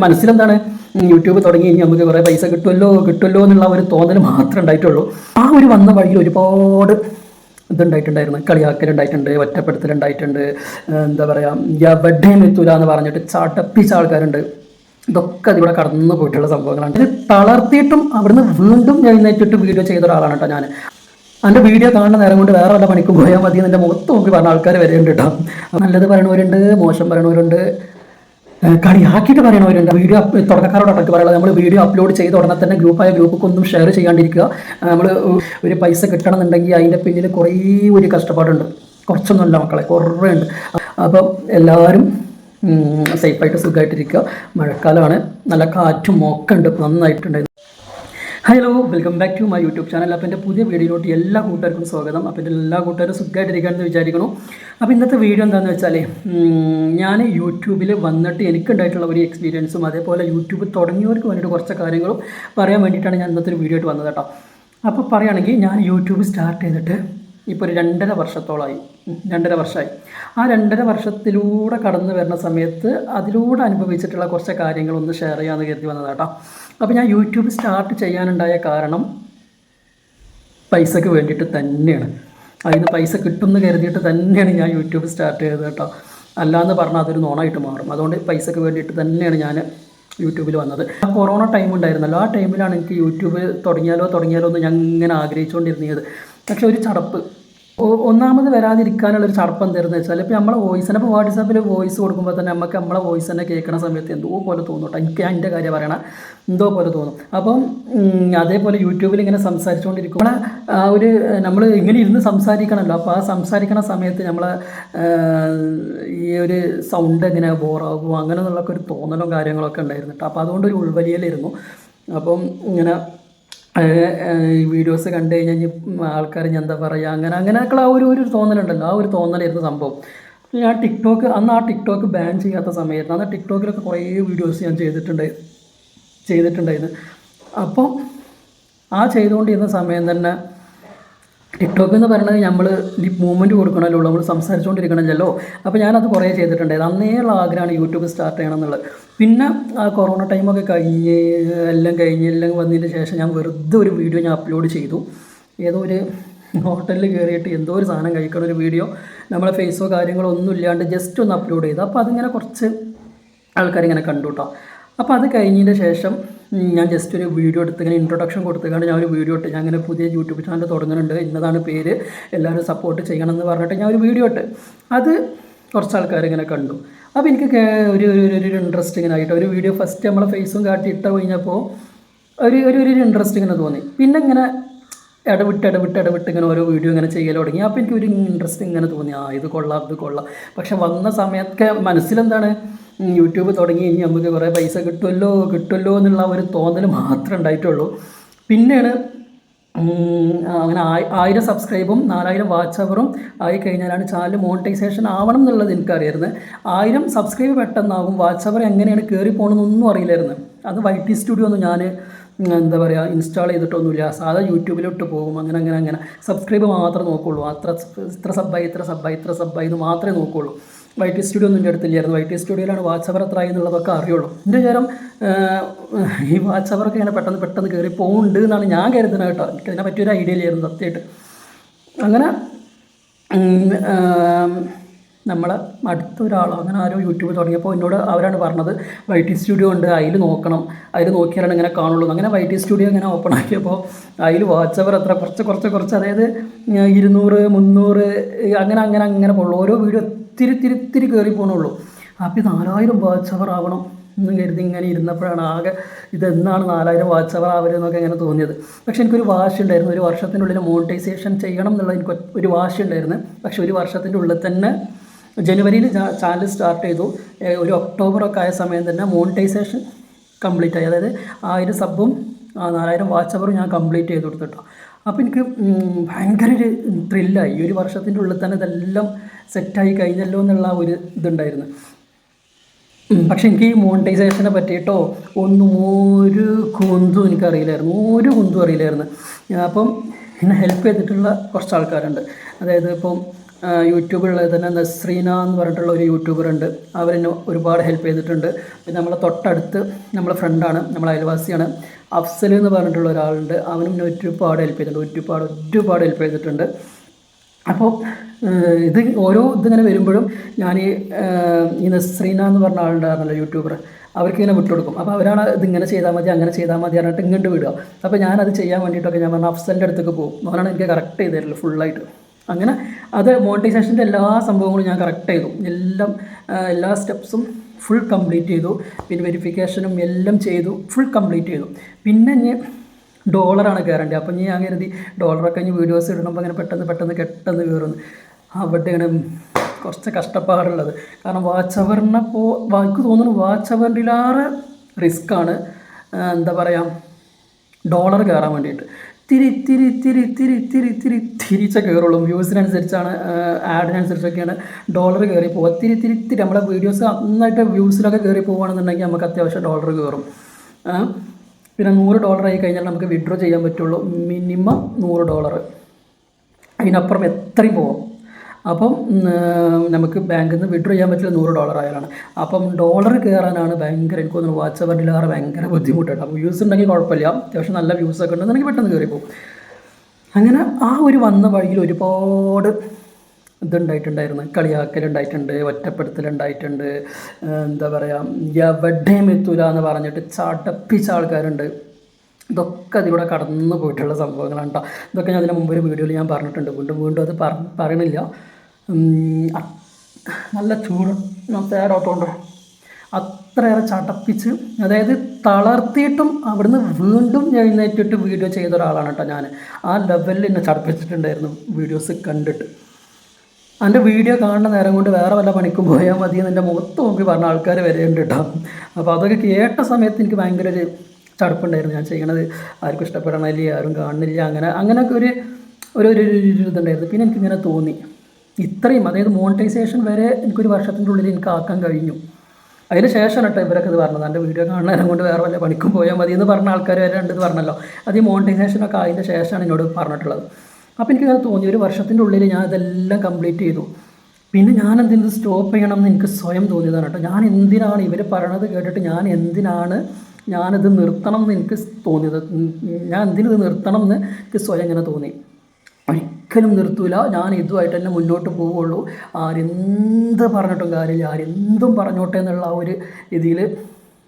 മനസ്സിലെന്താണ് YouTube തുടങ്ങി കഴിഞ്ഞാൽ നമുക്ക് കുറേ പൈസ കിട്ടുമല്ലോ എന്നുള്ള ഒരു തോന്നൽ മാത്രമേ ഉണ്ടായിട്ടുള്ളൂ. ആ ഒരു വന്ന വഴിയിൽ ഒരുപാട് ഇതുണ്ടായിട്ടുണ്ടായിരുന്നു. കളിയാക്കലുണ്ടായിട്ടുണ്ട്, ഒറ്റപ്പെടുത്തലുണ്ടായിട്ടുണ്ട്, എന്താ പറയുക, എവിടെയും എത്തൂല എന്ന് പറഞ്ഞിട്ട് ചടപ്പിച്ച ആൾക്കാരുണ്ട്. ഇതൊക്കെ അതിലൂടെ കടന്നു പോയിട്ടുള്ള സംഭവങ്ങളാണ്. ഇത് തളർത്തിയിട്ടും അവിടുന്ന് വീണ്ടും എഴുന്നേറ്റിട്ട് വീഡിയോ ചെയ്ത ഒരാളാണ് കേട്ടോ ഞാൻ. എൻ്റെ വീഡിയോ കാണുന്ന നേരം കൊണ്ട് വേറെ വല്ല പണിക്കും പോയാൽ മതി എൻ്റെ മുഖത്ത് നോക്കി പറഞ്ഞ ആൾക്കാർ വരെയുണ്ട് കേട്ടോ. നല്ലത് പറയണവരുണ്ട്, മോശം പറയണവരുണ്ട്, കളിയാക്കിയിട്ട് പറയണവരുണ്ട്. വീഡിയോ തുടക്കക്കാരോട് അടക്കം പറയുന്നത് നമ്മൾ വീഡിയോ അപ്ലോഡ് ചെയ്ത ഉടനെ തന്നെ ഗ്രൂപ്പൊന്നും ഷെയർ ചെയ്യാണ്ടിരിക്കുക. നമ്മൾ ഒരു പൈസ കിട്ടണമെന്നുണ്ടെങ്കിൽ അതിൻ്റെ പിന്നിൽ കുറേ ഒരു കഷ്ടപ്പാടുണ്ട്. കുറച്ചൊന്നുമല്ല മക്കളെ, കുറേ ഉണ്ട്. അപ്പം എല്ലാവരും സേഫായിട്ട് സുഖമായിട്ടിരിക്കുക. മഴക്കാലമാണ്, നല്ല കാറ്റും ഒക്കെ ഉണ്ട്, നന്നായിട്ടുണ്ടായിരുന്നു. Hello, welcome back to my YouTube channel. അപ്പോൾ എൻ്റെ പുതിയ വീഡിയോയിലോട്ട് എല്ലാ കൂട്ടുകാർക്കും സ്വാഗതം. അപ്പോൾ എൻ്റെ എല്ലാ കൂട്ടുകാരും സുഖമായിട്ടിരിക്കുകയാണെന്ന് വിചാരിക്കണം. അപ്പോൾ ഇന്നത്തെ വീഡിയോ എന്താണെന്ന് വെച്ചാൽ, ഞാൻ യൂട്യൂബിൽ വന്നിട്ട് എനിക്കുണ്ടായിട്ടുള്ള ഒരു എക്സ്പീരിയൻസും അതേപോലെ യൂട്യൂബ് തുടങ്ങിയവർക്ക് വേണ്ടിയിട്ട് കുറച്ച് കാര്യങ്ങളും പറയാൻ വേണ്ടിയിട്ടാണ് ഞാൻ ഇന്നത്തെ ഒരു വീഡിയോ ആയിട്ട് വന്നത് കേട്ടോ. അപ്പോൾ പറയുകയാണെങ്കിൽ ഞാൻ യൂട്യൂബ് സ്റ്റാർട്ട് ചെയ്തിട്ട് ഇപ്പോൾ ഒരു 2.5 വർഷത്തോളമായി. 2.5 വർഷമായി. ആ 2.5 വർഷത്തിലൂടെ കടന്നു വരുന്ന സമയത്ത് അതിലൂടെ അനുഭവിച്ചിട്ടുള്ള കുറച്ച് കാര്യങ്ങളൊന്ന് ഷെയർ ചെയ്യാമെന്ന് കരുതി വന്നത് കേട്ടോ. അപ്പോൾ ഞാൻ യൂട്യൂബ് സ്റ്റാർട്ട് ചെയ്യാനുണ്ടായ കാരണം പൈസക്ക് വേണ്ടിയിട്ട് തന്നെയാണ്. അതിന് പൈസ കിട്ടുമെന്ന് കരുതിയിട്ട് തന്നെയാണ് ഞാൻ യൂട്യൂബ് സ്റ്റാർട്ട് ചെയ്തത് കേട്ടോ. അല്ലാന്ന് പറഞ്ഞാൽ അതൊരു നോണായിട്ട് മാറും. അതുകൊണ്ട് പൈസക്ക് വേണ്ടിയിട്ട് തന്നെയാണ് ഞാൻ യൂട്യൂബിൽ വന്നത്. ആ കൊറോണ ടൈം ഉണ്ടായിരുന്നല്ലോ, ആ ടൈമിലാണ് എനിക്ക് യൂട്യൂബ് തുടങ്ങിയാലോ എന്ന് ഞാൻ ഇങ്ങനെ ആഗ്രഹിച്ചുകൊണ്ടിരുന്നത്. പക്ഷെ ഒരു ചടപ്പ്, ഒന്നാമത് വരാതിരിക്കാനുള്ളൊരു ചടപ്പ് എന്തായിരുന്നു വെച്ചാൽ, ഇപ്പോൾ നമ്മളെ വോയിസിനെ, ഇപ്പോൾ വാട്സാപ്പിൽ വോയിസ് കൊടുക്കുമ്പോൾ തന്നെ നമുക്ക് നമ്മളെ വോയിസ് തന്നെ കേൾക്കുന്ന സമയത്ത് എന്തോ പോലെ തോന്നും കേട്ടോ. എനിക്ക് എൻ്റെ കാര്യം പറയണം, എന്തോ പോലെ തോന്നും. അപ്പം അതേപോലെ യൂട്യൂബിൽ ഇങ്ങനെ സംസാരിച്ചുകൊണ്ടിരിക്കുമ്പോൾ നമ്മൾ ഇങ്ങനെ ഇരുന്ന് സംസാരിക്കണമല്ലോ. അപ്പോൾ ആ സംസാരിക്കണ സമയത്ത് നമ്മളെ ഈ ഒരു സൗണ്ട് എങ്ങനെ ബോറാകുമോ അങ്ങനെ എന്നുള്ളൊക്കെ ഒരു തോന്നലും കാര്യങ്ങളൊക്കെ ഉണ്ടായിരുന്നു കേട്ടോ. അപ്പോൾ അതുകൊണ്ടൊരു ഉൾവലിയലായിരുന്നു. അപ്പം ഇങ്ങനെ ഈ വീഡിയോസ് കണ്ടു കഴിഞ്ഞാൽ ആൾക്കാർ ഞാൻ എന്താ പറയുക, അങ്ങനെയൊക്കെയുള്ള ആ ഒരു തോന്നലുണ്ടല്ലോ, ആ ഒരു തോന്നലായിരുന്നു സംഭവം. ഞാൻ അന്ന് ആ ടിക്ടോക്ക് ബാൻ ചെയ്യാത്ത സമയത്ത് അന്ന് ടിക്ടോക്കിലൊക്കെ കുറേ വീഡിയോസ് ഞാൻ ചെയ്തിട്ടുണ്ടായിരുന്നു. അപ്പം ആ ചെയ്തുകൊണ്ടിരുന്ന സമയം തന്നെ ടിക്ടോക്ക് എന്ന് പറയുന്നത് നമ്മൾ ലിപ് മൂവ്മെൻറ്റ് കൊടുക്കണമല്ലോ, നമ്മൾ സംസാരിച്ചുകൊണ്ടിരിക്കണമല്ലോ. അപ്പോൾ ഞാനത് കുറേ ചെയ്തിട്ടുണ്ടായിരുന്നു. അന്നേയുള്ള ആഗ്രഹമാണ് യൂട്യൂബ് സ്റ്റാർട്ട് ചെയ്യണം എന്നുള്ളത്. പിന്നെ ആ കൊറോണ ടൈമൊക്കെ എല്ലാം വന്നതിന് ശേഷം ഞാൻ വെറുതെ ഒരു വീഡിയോ ഞാൻ അപ്ലോഡ് ചെയ്തു. ഏതോ ഒരു ഹോട്ടലിൽ കയറിയിട്ട് എന്തോ ഒരു സാധനം കഴിക്കണ ഒരു വീഡിയോ, നമ്മളെ ഫേസോ കാര്യങ്ങളോ ഒന്നും ഇല്ലാണ്ട് ജസ്റ്റ് ഒന്ന് അപ്ലോഡ് ചെയ്തു. അപ്പോൾ അതിങ്ങനെ കുറച്ച് ആൾക്കാരിങ്ങനെ കണ്ടു കേട്ടോ. അപ്പോൾ അത് കഴിഞ്ഞതിന് ശേഷം ഞാൻ ജസ്റ്റ് ഒരു വീഡിയോ എടുത്ത് ഇങ്ങനെ ഇൻട്രൊഡക്ഷൻ കൊടുത്തുകൊണ്ട് ഞാൻ ഒരു വീഡിയോ ഇട്ട്, ഞാൻ അങ്ങനെ പുതിയ യൂട്യൂബ് ചാനൽ തുടങ്ങുന്നുണ്ട്, ഇന്നതാണ് പേര്, എല്ലാവരും സപ്പോർട്ട് ചെയ്യണം എന്ന് പറഞ്ഞിട്ട് ഞാൻ ഒരു വീഡിയോ ഇട്ട്. അത് കുറച്ച് ആൾക്കാർ ഇങ്ങനെ കണ്ടു. അപ്പോൾ എനിക്ക് ഒരു ഇൻട്രസ്റ്റിങ്ങിന് ആയിട്ട് ഒരു വീഡിയോ ഫസ്റ്റ് നമ്മളെ ഫേസും കാട്ടി ഇട്ട് കഴിഞ്ഞപ്പോൾ ഒരു ഇൻട്രസ്റ്റിങ്ങിന് തോന്നി. പിന്നെ ഇങ്ങനെ ഇടവിട്ട് ഇങ്ങനെ ഓരോ വീഡിയോ ഇങ്ങനെ ചെയ്യൽ തുടങ്ങി. അപ്പോൾ എനിക്ക് ഒരു ഇൻട്രസ്റ്റ് ഇങ്ങനെ തോന്നി, ഇത് കൊള്ളാം. പക്ഷെ വന്ന സമയത്തൊക്കെ മനസ്സിലെന്താണ്, യൂട്യൂബ് തുടങ്ങി കഴിഞ്ഞാൽ നമുക്ക് കുറേ പൈസ കിട്ടുമല്ലോ എന്നുള്ള ഒരു തോന്നൽ മാത്രമേ ഉണ്ടായിട്ടുള്ളൂ. പിന്നെയാണ് അങ്ങനെ 1000 സബ്സ്ക്രൈബും 4000 വാച്ച് അവറും ആയി കഴിഞ്ഞാലാണ് ചാനൽ മോണിറ്റൈസേഷൻ ആവണം എന്നുള്ളത് എനിക്കറിയായിരുന്നു. 1000 സബ്സ്ക്രൈബ് പെട്ടെന്നാകും, വാച്ച് അവർ എങ്ങനെയാണ് കയറി പോകണമെന്നൊന്നും അറിയില്ലായിരുന്നു. അത് YT സ്റ്റുഡിയോ ഒന്നും ഞാൻ എന്താ പറയുക ഇൻസ്റ്റാൾ ചെയ്തിട്ടൊന്നുമില്ല. സാധാ യൂട്യൂബിലോട്ട് പോകും, അങ്ങനെ സബ്സ്ക്രൈബ് മാത്രമേ നോക്കുകയുള്ളൂ. ഇത്ര സബ്ബായി എന്ന് മാത്രമേ നോക്കുകയുള്ളൂ. YT സ്റ്റുഡിയോ ഒന്നും എൻ്റെ അടുത്തില്ലായിരുന്നു. YT സ്റ്റുഡിയോയിലാണ് വാച്ച് അവർ എത്ര ആയി എന്നുള്ളതൊക്കെ അറിയുള്ളൂ. എൻ്റെ വിചാരം ഈ വാച്ച് അവറൊക്കെ ഇങ്ങനെ പെട്ടെന്ന് കയറി പോകുന്നുണ്ട് എന്നാണ് ഞാൻ കരുതുന്നത് കേട്ടോ. എനിക്കതിനെ പറ്റിയൊരു ഐഡിയ ഇല്ലായിരുന്നു സത്യമായിട്ട്. അങ്ങനെ നമ്മളെ അടുത്തൊരാളോ അങ്ങനെ ആരോ യൂട്യൂബ് തുടങ്ങിയപ്പോൾ എന്നോട് അവരാണ് പറഞ്ഞത് YT സ്റ്റുഡിയോ ഉണ്ട്, അതിൽ നോക്കണം, അതിൽ നോക്കിയാലാണ് ഇങ്ങനെ കാണുള്ളൂ. അങ്ങനെ YT സ്റ്റുഡിയോ ഇങ്ങനെ ഓപ്പൺ ആക്കിയപ്പോൾ അതിൽ വാച്ച് അവർ എത്ര കുറച്ച് അതായത് 200 300 അങ്ങനെ പോകുള്ളൂ. ഓരോ വീഡിയോ തിരി കയറി പോകണുള്ളൂ. അപ്പോൾ 4000 വാച്ച് അവർ ആവണം എന്ന് കരുതി ഇങ്ങനെ ഇരുന്നപ്പോഴാണ് ആകെ ഇതെന്നാണ് 4000 വാച്ച് അവർ ആവരുതെന്നൊക്കെ ഇങ്ങനെ തോന്നിയത്. പക്ഷേ എനിക്കൊരു വാശി ഉണ്ടായിരുന്നു, ഒരു വർഷത്തിനുള്ളിൽ മോണിറ്റൈസേഷൻ ചെയ്യണം എന്നുള്ള എനിക്ക് ഒരു വാശി ഉണ്ടായിരുന്നു. പക്ഷേ ഒരു വർഷത്തിൻ്റെ ഉള്ളിൽ തന്നെ ജനുവരിയിൽ ചാനൽ സ്റ്റാർട്ട് ചെയ്തു. ഒരു ഒക്ടോബറൊക്കെ ആയ സമയം തന്നെ മോണിറ്റൈസേഷൻ കംപ്ലീറ്റ് ആയി. അതായത് 1000 സബ്ബും 4000 വാച്ച് അവറും ഞാൻ കംപ്ലീറ്റ് ചെയ്ത് കൊടുത്തിട്ടോ. അപ്പോൾ എനിക്ക് ഭയങ്കര ഒരു ത്രില്ലായി. ഒരു വർഷത്തിൻ്റെ ഉള്ളിൽ തന്നെ ഇതെല്ലാം സെറ്റായി കഴിഞ്ഞല്ലോ എന്നുള്ള ഒരു ഇതുണ്ടായിരുന്നു. പക്ഷെ എനിക്ക് ഈ മോണിറ്റൈസേഷനെ പറ്റിയിട്ടോ ഒരു കുന്തും അറിയില്ലായിരുന്നു. അപ്പം എന്നെ ഹെൽപ്പ് ചെയ്തിട്ടുള്ള കുറച്ച് ആൾക്കാരുണ്ട്. അതായത് ഇപ്പം യൂട്യൂബിലുള്ളത് തന്നെ നസ്രീന എന്ന് പറഞ്ഞിട്ടുള്ള ഒരു യൂട്യൂബറുണ്ട്. അവരെന്നെ ഒരുപാട് ഹെൽപ്പ് ചെയ്തിട്ടുണ്ട്. പിന്നെ നമ്മളെ തൊട്ടടുത്ത് നമ്മളെ ഫ്രണ്ടാണ്, നമ്മളെ അയൽവാസിയാണ് അഫ്സൽ എന്ന് പറഞ്ഞിട്ടുള്ള ഒരാളുണ്ട്. അവനും ഒരുപാട് ഹെൽപ്പ് ചെയ്തിട്ടുണ്ട്, ഒരുപാട് ഹെൽപ്പ് ചെയ്തിട്ടുണ്ട്. അപ്പോൾ ഇത് ഓരോ ഇതിങ്ങനെ വരുമ്പോഴും ഞാൻ ഈ നസ്രീന എന്ന് പറഞ്ഞ ആളുണ്ടായിരുന്നല്ലോ യൂട്യൂബർ, അവർക്ക് ഇങ്ങനെ വിട്ടുകൊടുക്കും. അപ്പോൾ അവരാണ് ഇതിങ്ങനെ ചെയ്താൽ മതി അങ്ങനെ ചെയ്താൽ മതി പറഞ്ഞിട്ട് ഇങ്ങോട്ട് വിടുക. അപ്പോൾ ഞാനത് ചെയ്യാൻ വേണ്ടിയിട്ടൊക്കെ ഞാൻ പറഞ്ഞ അഫ്സലിൻ്റെ അടുത്തേക്ക് പോകും. അവരാണ് എനിക്ക് കറക്റ്റ് ചെയ്ത് തരുള്ളൂ ഫുള്ളായിട്ട്. അങ്ങനെ അത് മോണിറ്റൈസേഷൻ്റെ എല്ലാ സംഭവങ്ങളും ഞാൻ കറക്റ്റ് ചെയ്തു, എല്ലാ സ്റ്റെപ്സും ഫുൾ കംപ്ലീറ്റ് ചെയ്തു. പിന്നെ വെരിഫിക്കേഷനും എല്ലാം ചെയ്തു, ഫുൾ കംപ്ലീറ്റ് ചെയ്തു. പിന്നെ ഞാൻ ഡോളറാണ് കയറേണ്ടത്. അപ്പം ഞാൻ കരുതി ഡോളറൊക്കെ ഇനി വീഡിയോസ് ഇടുമ്പോൾ അങ്ങനെ പെട്ടെന്ന് കയറുന്നു. അവിടെയാണ് കുറച്ച് കഷ്ടപ്പാടുള്ളത്. കാരണം വാച്ച് അവറിനെ എനിക്ക് തോന്നുന്നു വാച്ച് അവറിലേറെ റിസ്ക്കാണ് എന്താ പറയുക ഡോളർ കയറാൻ വേണ്ടിയിട്ട്. തിരിച്ചേ കയറുള്ളൂ. വ്യൂസിനനുസരിച്ചാണ്, ആഡിനനുസരിച്ചൊക്കെയാണ് ഡോളർ കയറി പോകുക. തിരി നമ്മളെ വീഡിയോസ് നന്നായിട്ട് വ്യൂസിലൊക്കെ കയറി പോകുകയാണെന്നുണ്ടെങ്കിൽ നമുക്ക് അത്യാവശ്യം ഡോളർ കയറും. പിന്നെ $100 ആയി കഴിഞ്ഞാൽ നമുക്ക് വിഡ്രോ ചെയ്യാൻ പറ്റുള്ളൂ. മിനിമം $100, അതിനപ്പുറം എത്രയും പോകും. അപ്പം നമുക്ക് ബാങ്കിൽ നിന്ന് വിഡ്രോ ചെയ്യാൻ പറ്റില്ല $100 ആയാലാണ്. അപ്പം ഡോളർ കയറാനാണ് ഭയങ്കര, എനിക്ക് തോന്നുന്നു വാച്ച് അവറിലേറെ ഭയങ്കര ബുദ്ധിമുട്ടാണ്. അപ്പോൾ വ്യൂസ് ഉണ്ടെങ്കിൽ കുഴപ്പമില്ല, അത്യാവശ്യം നല്ല വ്യൂസൊക്കെ ഉണ്ടെന്നുണ്ടെങ്കിൽ പെട്ടെന്ന് കയറി പോകും. അങ്ങനെ ആ ഒരു വന്ന വഴിയിൽ ഒരുപാട് ഇതുണ്ടായിട്ടുണ്ടായിരുന്നു. കളിയാക്കലുണ്ടായിട്ടുണ്ട്, ഒറ്റപ്പെടുത്തലുണ്ടായിട്ടുണ്ട്, എന്താ പറയുക എവിടെയും എത്തൂല എന്ന് പറഞ്ഞിട്ട് ചടപ്പിച്ച ആൾക്കാരുണ്ട്. ഇതൊക്കെ അതിലൂടെ കടന്നു പോയിട്ടുള്ള സംഭവങ്ങളാണ് കേട്ടോ. ഇതൊക്കെ ഞാൻ അതിന് മുമ്പ് ഒരു വീഡിയോയിൽ ഞാൻ പറഞ്ഞിട്ടുണ്ട്, വീണ്ടും അത് പറയണില്ല. നല്ല ചൂട് തയ്യാറാത്തോണ്ട് അത്രയേറെ ചടപ്പിച്ച്, അതായത് തളർത്തിയിട്ടും അവിടുന്ന് വീണ്ടും എഴുന്നേറ്റിട്ട് വീഡിയോ ചെയ്ത ഒരാളാണ് കേട്ടോ ഞാൻ. ആ ലെവലിൽ എന്നെ ചടപ്പിച്ചിട്ടുണ്ടായിരുന്നു വീഡിയോസ് കണ്ടിട്ട്. എൻ്റെ വീഡിയോ കാണുന്ന നേരം കൊണ്ട് വേറെ വല്ല പണിക്കും പോയാൽ മതി എന്ന് എൻ്റെ മുഖത്ത് നോക്കി പറഞ്ഞ ആൾക്കാർ വരെയുണ്ട് കേട്ടോ. അപ്പോൾ അതൊക്കെ കേട്ട സമയത്ത് എനിക്ക് ഭയങ്കര ഒരു ചടപ്പുണ്ടായിരുന്നു. ഞാൻ ചെയ്യണത് ആർക്കും ഇഷ്ടപ്പെടണില്ല, ആരും കാണുന്നില്ല, അങ്ങനെയൊക്കെ ഒരു ഇതുണ്ടായിരുന്നു. പിന്നെ എനിക്കിങ്ങനെ തോന്നി ഇത്രയും, അതായത് മോണിറ്റൈസേഷൻ വരെ എനിക്കൊരു വർഷത്തിൻ്റെ ഉള്ളിൽ എനിക്ക് ആക്കാൻ കഴിഞ്ഞു. അതിന് ശേഷം കേട്ടോ ഇവരൊക്കെ ഇത് പറഞ്ഞത്, എൻ്റെ വീഡിയോ കാണുന്ന നേരം കൊണ്ട് വേറെ വല്ല പണിക്കും പോയാൽ മതി എന്ന് പറഞ്ഞ ആൾക്കാർ വരെ ഉണ്ടെന്ന് പറഞ്ഞല്ലോ. അത് ഈ മോണിറ്റൈസേഷനൊക്കെ അതിൻ്റെ ശേഷമാണ് എന്നോട് പറഞ്ഞിട്ടുള്ളത്. അപ്പോൾ എനിക്കിങ്ങനെ തോന്നി ഒരു വർഷത്തിൻ്റെ ഉള്ളിൽ ഞാൻ ഇതെല്ലാം കംപ്ലീറ്റ് ചെയ്തു. പിന്നെ ഞാൻ എന്തിനത് സ്റ്റോപ്പ് ചെയ്യണം എന്ന് എനിക്ക് സ്വയം തോന്നിയതാണ് കേട്ടോ. ഞാൻ എന്തിനാണ് ഇവർ പറയണത് കേട്ടിട്ട് ഞാനിത് നിർത്തണം എന്ന് എനിക്ക് തോന്നിയത്. ഞാൻ എന്തിനിത് നിർത്തണം എന്ന് എനിക്ക് സ്വയം ഇങ്ങനെ തോന്നി. ഒരിക്കലും നിർത്തൂല, ഞാൻ ഇതുമായിട്ട് തന്നെ മുന്നോട്ട് പോവുള്ളൂ. ആരെന്ത് പറഞ്ഞിട്ടും കാര്യമില്ല, ആരെന്തും പറഞ്ഞോട്ടെ എന്നുള്ള ആ ഒരു രീതിയിൽ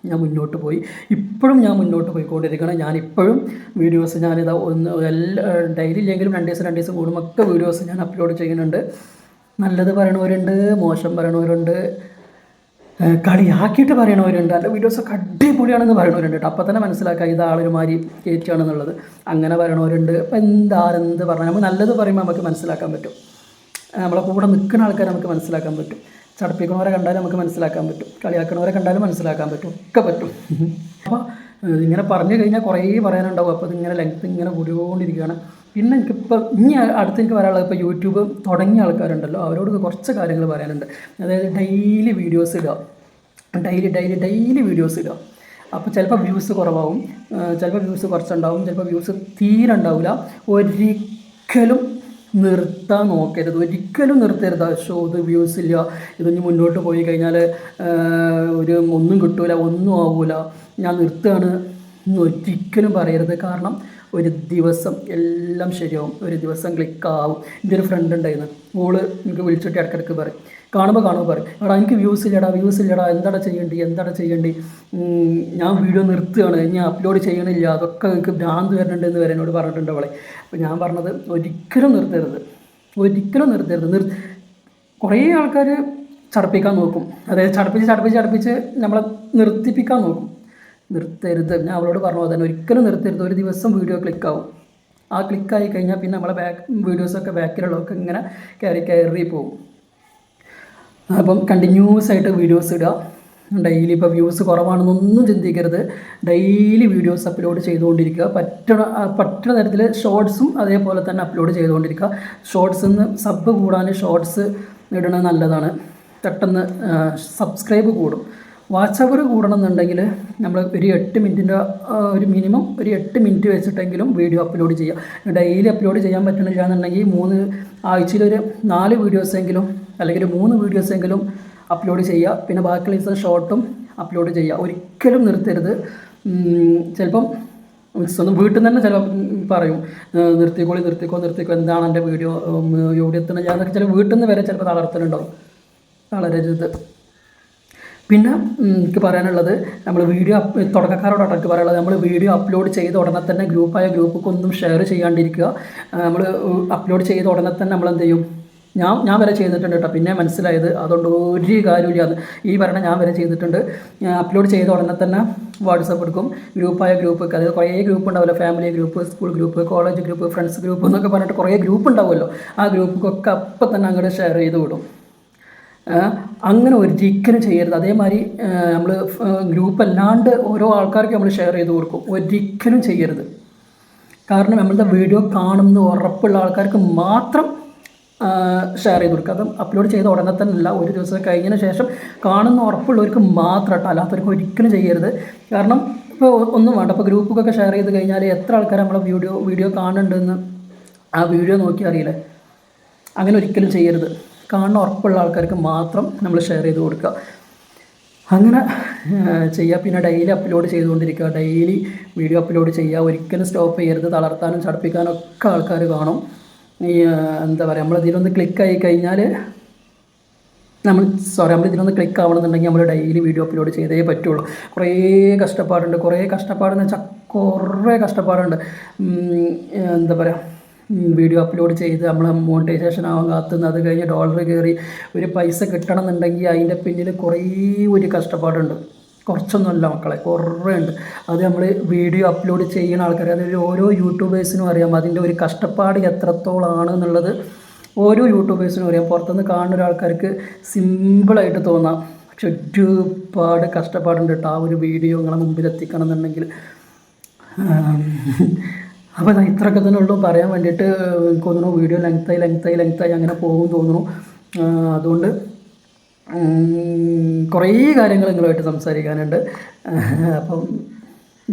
ഞാൻ മുന്നോട്ട് പോയി. ഇപ്പോഴും ഞാൻ മുന്നോട്ട് പോയിക്കൊണ്ടിരിക്കണം. ഞാനിപ്പോഴും വീഡിയോസ് ഞാനിതാ ഡെയിലി ഇല്ലെങ്കിലും 2 ദിവസം കൂടുമ്പോൾ വീഡിയോസ് ഞാൻ അപ്ലോഡ് ചെയ്യുന്നുണ്ട്. നല്ലത് പറയണവരുണ്ട്, മോശം പറയണവരുണ്ട്, കളിയാക്കിയിട്ട് പറയണവരുണ്ട്, എൻ്റെ വീഡിയോസൊക്കെ അടിപൊളിയാണെന്ന് പറയണവരുണ്ട് കേട്ടോ. അപ്പോൾ തന്നെ മനസ്സിലാക്കുക ഇത് ആളൊരു മാതിരി കയറ്റുകയാണെന്നുള്ളത്. അങ്ങനെ പറയണവരുണ്ട്. അപ്പോൾ ആരെന്ത് പറഞ്ഞാൽ നമുക്ക് നല്ലത് പറയുമ്പോൾ നമുക്ക് മനസ്സിലാക്കാൻ പറ്റും. നമ്മളെ കൂടെ നിൽക്കുന്ന ആൾക്കാരെ നമുക്ക് മനസ്സിലാക്കാൻ പറ്റും. ചടപ്പിക്കണവരെ കണ്ടാലും നമുക്ക് മനസ്സിലാക്കാൻ പറ്റും, കളിയാക്കണവരെ കണ്ടാലും മനസ്സിലാക്കാൻ പറ്റും, ഒക്കെ പറ്റും. അപ്പോൾ ഇങ്ങനെ പറഞ്ഞു കഴിഞ്ഞാൽ കുറേ പറയാനുണ്ടാവും. അപ്പോൾ ഇതിങ്ങനെ ലെങ്ത്ത് ഇങ്ങനെ കൂടിക്കൊണ്ടിരിക്കുകയാണ്. പിന്നെ എനിക്കിപ്പോൾ അടുത്ത് എനിക്ക് പറയാനുള്ളത്, ഇപ്പോൾ യൂട്യൂബ് തുടങ്ങിയ ആൾക്കാരുണ്ടല്ലോ അവരോട് കുറച്ച് കാര്യങ്ങൾ പറയാനുണ്ട്. അതായത് ഡെയിലി വീഡിയോസ് ഇടുക, ഡെയിലി വീഡിയോസ് ഇടുക. അപ്പോൾ ചിലപ്പോൾ വ്യൂസ് കുറവാകും, ചിലപ്പോൾ വ്യൂസ് കുറച്ചുണ്ടാവും, ചിലപ്പോൾ വ്യൂസ് തീരെ ഉണ്ടാവില്ല. ഒരിക്കലും നിർത്താൻ നോക്കരുത്, ഒരിക്കലും നിർത്തരുത്. ഇത് വ്യൂസ് ഇല്ല, ഇതൊന്നും മുന്നോട്ട് പോയി കഴിഞ്ഞാൽ ഒന്നും കിട്ടൂല, ഒന്നും ആവൂല, ഞാൻ നിർത്തുകയാണ് ഒരിക്കലും പറയരുത്. കാരണം ഒരു ദിവസം എല്ലാം ശരിയാവും, ഒരു ദിവസം ക്ലിക്കാവും. എൻ്റെ ഒരു ഫ്രണ്ട് ഉണ്ടായിരുന്നു, ഓള് എനിക്ക് വിളിച്ചിട്ട് ഇടയ്ക്കിടയ്ക്ക് പറയും, കാണുമ്പോൾ പറയും, എടാ എനിക്ക് വ്യൂസ് ഇല്ലടാ, എന്താടാ ചെയ്യേണ്ടി, ഞാൻ വീഡിയോ നിർത്തുകയാണ്, ഞാൻ അപ്ലോഡ് ചെയ്യണില്ല, അതൊക്കെ എനിക്ക് ഭ്രാന്ത് വരുന്നുണ്ട് എന്ന് വരെ എന്നോട് പറഞ്ഞിട്ടുണ്ട് അവളെ. അപ്പോൾ ഞാൻ പറഞ്ഞത് ഒരിക്കലും നിർത്തരുത്. കുറേ ആൾക്കാർ ചടപ്പിക്കാൻ നോക്കും, അതായത് ചടപ്പിച്ച് നമ്മളെ നിർത്തിപ്പിക്കാൻ നോക്കും. നിർത്തരുത്. ഞാൻ അവളോട് പറഞ്ഞു തന്നെ ഒരിക്കലും നിർത്തരുത്. ഒരു ദിവസം വീഡിയോ ക്ലിക്കാവും, ആ ക്ലിക്കായി കഴിഞ്ഞാൽ പിന്നെ നമ്മളെ വീഡിയോസൊക്കെ ബാക്കിലുള്ളതൊക്കെ ഇങ്ങനെ കയറി പോകും. അപ്പം കണ്ടിന്യൂസ് ആയിട്ട് വീഡിയോസ് ഇടുക. ഡെയിലി ഇപ്പോൾ വ്യൂസ് കുറവാണെന്നൊന്നും ചിന്തിക്കരുത്. ഡെയിലി വീഡിയോസ് അപ്ലോഡ് ചെയ്തുകൊണ്ടിരിക്കുക. പറ്റുന്ന തരത്തിൽ ഷോർട്സും അതേപോലെ തന്നെ അപ്ലോഡ് ചെയ്തുകൊണ്ടിരിക്കുക. ഷോർട്സിൽ നിന്ന് സബ് കൂടാൻ ഷോർട്സ് ഇടണത് നല്ലതാണ്. പെട്ടെന്ന് സബ്സ്ക്രൈബ് കൂടും. വാച്ച് അവർ കൂടണം എന്നുണ്ടെങ്കിൽ നമ്മൾ ഒരു 8 മിനിറ്റിൻ്റെ ഒരു മിനിമം ഒരു 8 മിനിറ്റ് വെച്ചിട്ടെങ്കിലും വീഡിയോ അപ്ലോഡ് ചെയ്യുക. ഡെയിലി അപ്ലോഡ് ചെയ്യാൻ പറ്റണില്ല എന്നുണ്ടെങ്കിൽ ആഴ്ചയിലൊരു 4 വീഡിയോസെങ്കിലും അല്ലെങ്കിൽ 3 വീഡിയോസെങ്കിലും അപ്ലോഡ് ചെയ്യുക. പിന്നെ ബാക്കിയുള്ള ദിവസം ഷോർട്ടും അപ്ലോഡ് ചെയ്യുക. ഒരിക്കലും നിർത്തരുത്. ചിലപ്പം സ്വന്തം വീട്ടിൽ നിന്ന് തന്നെ ചിലപ്പോൾ പറയും നിർത്തിക്കോ എന്താണ് എൻ്റെ വീഡിയോ എവിടെ എത്തണം ഞാനൊക്കെ ചില വീട്ടിൽ നിന്ന് വരെ ചിലപ്പോൾ തളർത്തലുണ്ടാവും. തളരരുത്. പിന്നെ എനിക്ക് പറയാനുള്ളത് നമ്മൾ തുടക്കക്കാരോടാണ് എനിക്ക് പറയാനുള്ളത്, നമ്മൾ വീഡിയോ അപ്ലോഡ് ചെയ്ത ഉടനെ തന്നെ ഗ്രൂപ്പൊന്നും ഷെയർ ചെയ്യാണ്ടിരിക്കുക. നമ്മൾ അപ്ലോഡ് ചെയ്ത ഉടനെ തന്നെ നമ്മൾ എന്ത് ചെയ്യും, ഞാൻ വരെ ചെയ്തിട്ടുണ്ട് കേട്ടോ. പിന്നെ മനസ്സിലായത് അതുകൊണ്ട് ഒരു കാര്യമില്ല. ഞാൻ വരെ ചെയ്തിട്ടുണ്ട്. അപ്ലോഡ് ചെയ്ത ഉടനെ തന്നെ വാട്സപ്പ് എടുക്കും. ഗ്രൂപ്പ് അതായത് കുറേ ഗ്രൂപ്പ് ഉണ്ടാവുമല്ലോ, family group, school group, college group, friends group എന്നൊക്കെ പറഞ്ഞിട്ട് കുറേ ഗ്രൂപ്പ് ഉണ്ടാവുമല്ലോ. ആ ഗ്രൂപ്പൊക്കെ അപ്പം തന്നെ അങ്ങോട്ട് ഷെയർ ചെയ്ത് വിടും. അങ്ങനെ ഒരിക്കലും ചെയ്യരുത്. അതേമാതിരി നമ്മൾ ഗ്രൂപ്പ് അല്ലാണ്ട് ഓരോ ആൾക്കാർക്ക് നമ്മൾ ഷെയർ ചെയ്ത് കൊടുക്കും. ഒരിക്കലും ചെയ്യരുത്. കാരണം നമ്മളുടെ വീഡിയോ കാണുമെന്ന് ഉറപ്പുള്ള ആൾക്കാർക്ക് മാത്രം ഷെയർ ചെയ്ത് കൊടുക്കുക. അത് അപ്ലോഡ് ചെയ്ത ഉടനെ തന്നെ അല്ല, ഒരു ദിവസം കഴിഞ്ഞതിന് ശേഷം കാണുന്ന ഉറപ്പുള്ളവർക്ക് മാത്രം കേട്ടോ, അല്ലാത്തവർക്ക് ഒരിക്കലും ചെയ്യരുത്. കാരണം ഇപ്പോൾ ഒന്നും വേണ്ട, ഇപ്പോൾ ഗ്രൂപ്പൊക്കെ ഷെയർ ചെയ്ത് കഴിഞ്ഞാൽ എത്ര ആൾക്കാർ നമ്മളെ വീഡിയോ കാണുന്നുണ്ടെന്ന് ആ വീഡിയോ നോക്കി അറിയില്ലേ. അങ്ങനെ ഒരിക്കലും ചെയ്യരുത്. കാണുന്ന ഉറപ്പുള്ള ആൾക്കാർക്ക് മാത്രം നമ്മൾ ഷെയർ ചെയ്ത് കൊടുക്കുക. അങ്ങനെ ചെയ്യുക. പിന്നെ ഡെയിലി അപ്ലോഡ് ചെയ്തുകൊണ്ടിരിക്കുക. ഡെയിലി വീഡിയോ അപ്ലോഡ് ചെയ്യുക. ഒരിക്കലും സ്റ്റോപ്പ് ചെയ്യരുത്. തളർത്താനും ചടപ്പിക്കാനും ഒക്കെ ആൾക്കാർ കാണും. എന്താ പറയുക, നമ്മളിതിലൊന്ന് ക്ലിക്കായി കഴിഞ്ഞാൽ നമ്മളിതിലൊന്ന് ക്ലിക്ക് ആവണമെന്നുണ്ടെങ്കിൽ നമ്മൾ ഡെയിലി വീഡിയോ അപ്ലോഡ് ചെയ്തേ പറ്റുള്ളൂ. കുറേ കഷ്ടപ്പാടെന്ന് വെച്ചാൽ കുറേ കഷ്ടപ്പാടുണ്ട്. എന്താ പറയുക, വീഡിയോ അപ്ലോഡ് ചെയ്ത് നമ്മൾ മോണിറ്റൈസേഷൻ ആവാൻ കാത്തുനിന്ന് അത് കഴിഞ്ഞ് ഡോളർ കയറി ഒരു പൈസ കിട്ടണം എന്നുണ്ടെങ്കിൽ അതിൻ്റെ പിന്നിൽ കുറേ ഒരു കഷ്ടപ്പാടുണ്ട്. കുറച്ചൊന്നുമല്ല മക്കളെ, കുറേ ഉണ്ട്. അത് നമ്മൾ വീഡിയോ അപ്ലോഡ് ചെയ്യുന്ന ആൾക്കാർ, അതായത് ഓരോ യൂട്യൂബേഴ്സിനും അറിയാം അതിൻ്റെ ഒരു കഷ്ടപ്പാട് എത്രത്തോളമാണ് എന്നുള്ളത്. ഓരോ യൂട്യൂബേഴ്സിനും അറിയാം. പുറത്തുനിന്ന് കാണുന്ന ഒരാൾക്കാർക്ക് സിമ്പിളായിട്ട് തോന്നാം, പക്ഷെ ഒരുപാട് കഷ്ടപ്പാടുണ്ട് കേട്ടോ ആ ഒരു വീഡിയോ നിങ്ങളെ മുമ്പിൽ എത്തിക്കണം എന്നുണ്ടെങ്കിൽ. അപ്പോൾ ഇത്രയൊക്കെ തന്നെ ഉള്ളൂ പറയാൻ വേണ്ടിയിട്ട്. എനിക്ക് തോന്നുന്നു വീഡിയോ ലെങ്തായി അങ്ങനെ പോകും തോന്നുന്നു. അതുകൊണ്ട് കുറേ കാര്യങ്ങൾ നിങ്ങളുമായിട്ട് സംസാരിക്കാനുണ്ട്. അപ്പം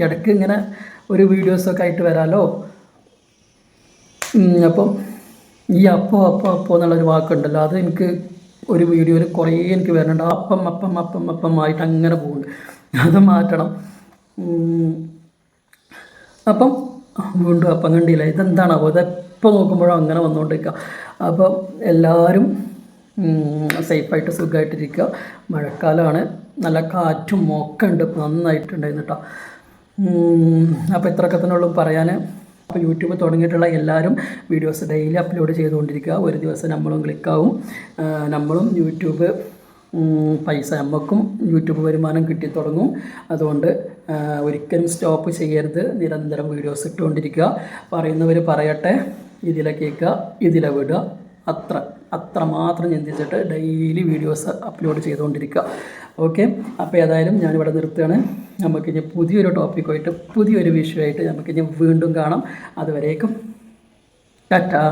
ഇടയ്ക്ക് ഇങ്ങനെ ഒരു വീഡിയോസൊക്കെ ആയിട്ട് വരാമല്ലോ. അപ്പം ഈ അപ്പോൾ എന്നുള്ളൊരു വാക്കുണ്ടല്ലോ, അത് എനിക്ക് ഒരു വീഡിയോയിൽ കുറേ എനിക്ക് വരുന്നുണ്ട്. അപ്പം ആയിട്ട് അങ്ങനെ പോകുന്നുണ്ട്. അത് മാറ്റണം. അപ്പം വീണ്ടും അപ്പം കണ്ടില്ല, ഇതെന്താണോ ഇതെപ്പോൾ നോക്കുമ്പോഴും അങ്ങനെ വന്നുകൊണ്ടിരിക്കുക. അപ്പം എല്ലാവരും സേഫായിട്ട് സുഖമായിട്ടിരിക്കുക. മഴക്കാലമാണ്, നല്ല കാറ്റും ഒക്കെ ഉണ്ട്, നന്നായിട്ടുണ്ടായിരുന്നു കേട്ടോ. അപ്പോൾ ഇത്രയൊക്കെ തന്നെ ഉള്ളൂ പറയാൻ. അപ്പോൾ യൂട്യൂബ് തുടങ്ങിയിട്ടുള്ള എല്ലാവരും വീഡിയോസ് ഡെയിലി അപ്ലോഡ് ചെയ്തുകൊണ്ടിരിക്കുക. ഒരു ദിവസം നമ്മളും ക്ലിക്കാവും. നമ്മളും യൂട്യൂബ് പൈസ, നമുക്കും യൂട്യൂബ് വരുമാനം കിട്ടിത്തുടങ്ങും. അതുകൊണ്ട് ഒരിക്കലും സ്റ്റോപ്പ് ചെയ്യരുത്. നിരന്തരം വീഡിയോസ് ഇട്ടുകൊണ്ടിരിക്കുക. പറയുന്നവർ പറയട്ടെ, ഇതിലെ കേൾക്കുക, ഇതിലെ വിടുക. അത്ര മാത്രം ചിന്തിച്ചിട്ട് ഡെയിലി വീഡിയോസ് അപ്ലോഡ് ചെയ്തുകൊണ്ടിരിക്കുക. ഓക്കെ, അപ്പോൾ ഏതായാലും ഞാനിവിടെ നിർത്തുകയാണ്. നമുക്കിനി പുതിയൊരു ടോപ്പിക്കുമായിട്ട് പുതിയൊരു വിഷയമായിട്ട് നമുക്കിനി വീണ്ടും കാണാം. അതുവരേക്കും ടാറ്റാ.